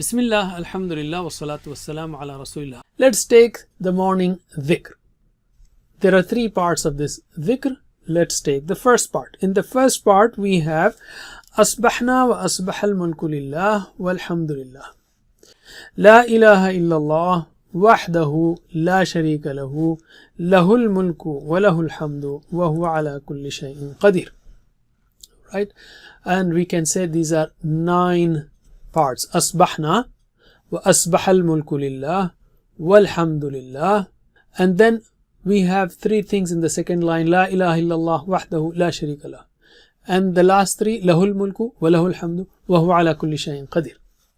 Bismillah, Alhamdulillah, wassalatu wassalamu ala Rasulillah. Let's take the morning dhikr. There are three parts of this dhikr. Let's take the first part. In the first part we have Asbahna wa asbahal mulku lillah walhamdulillah. La ilaha illallah wahdahu la sharika lahu lahul mulku wa lahul hamdu wa huwa ala kulli shay'in qadir. Right? And we can say these are 9 parts. Asbahna wa asbahal mulku lillah walhamdulillah. And then we have 3 things in the second line. La ilaha illallah wahdahu la sharika lahu. And the last 3, lahul mulku wa lahul hamdu wa huwa ala kulli shay'in qadir.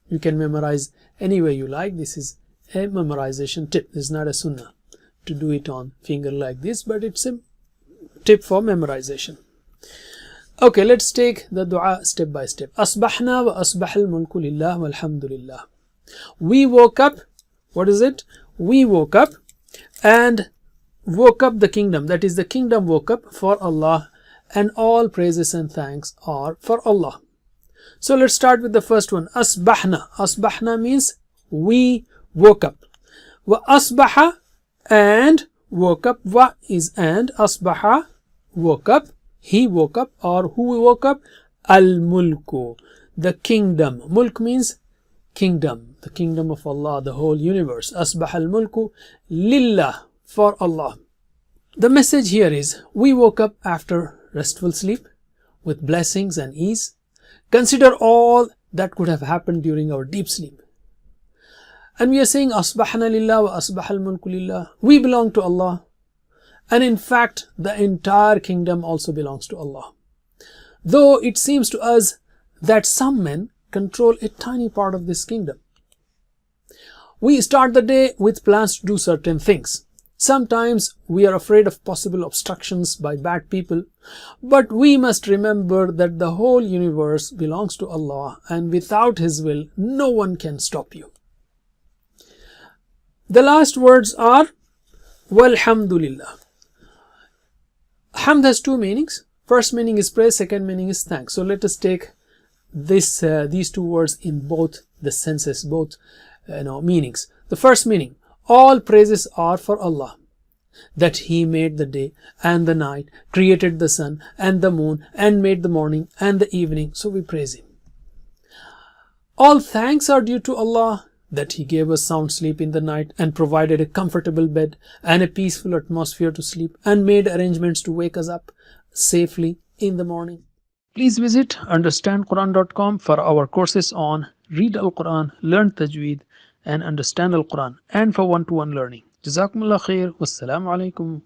You can memorize any way you like. This is a memorization tip. This is not a sunnah to do it on finger like this, but it's a tip for memorization. Okay, let's take the dua step by step. Asbahna wa asbahal mulku lillah walhamdulillah. We woke up. What is it? We woke up and woke up the kingdom. That is, the kingdom woke up for Allah, and all praises and thanks are for Allah. So let's start with the first one. Asbahna. Asbahna means we woke up. Wa asbaha, and woke up. Wa is and. Asbaha, woke up. He woke up, or who woke up? Al-mulku, the kingdom. Mulk means kingdom, the kingdom of Allah, the whole universe. Asbah al-mulku lillah, for Allah. The message here is, we woke up after restful sleep with blessings and ease. Consider all that could have happened during our deep sleep. And we are saying, Asbahna lillah wa asbah al-mulku lillah. We belong to Allah. And in fact, the entire kingdom also belongs to Allah. Though it seems to us that some men control a tiny part of this kingdom. We start the day with plans to do certain things. Sometimes we are afraid of possible obstructions by bad people, but we must remember that the whole universe belongs to Allah, and without His will, no one can stop you. The last words are walhamdulillah. Hamd has 2 meanings. First meaning is praise, second meaning is thanks. So let us take these 2 words in both the senses, both meanings. The first meaning, all praises are for Allah, that He made the day and the night, created the sun and the moon, and made the morning and the evening, so we praise Him. All thanks are due to Allah, that He gave us sound sleep in the night and provided a comfortable bed and a peaceful atmosphere to sleep, and made arrangements to wake us up safely in the morning. Please visit understandquran.com for our courses on Read Al-Quran, Learn Tajweed and Understand Al-Quran, and for one-to-one learning. Jazakumullah khair. Wassalamu alaikum.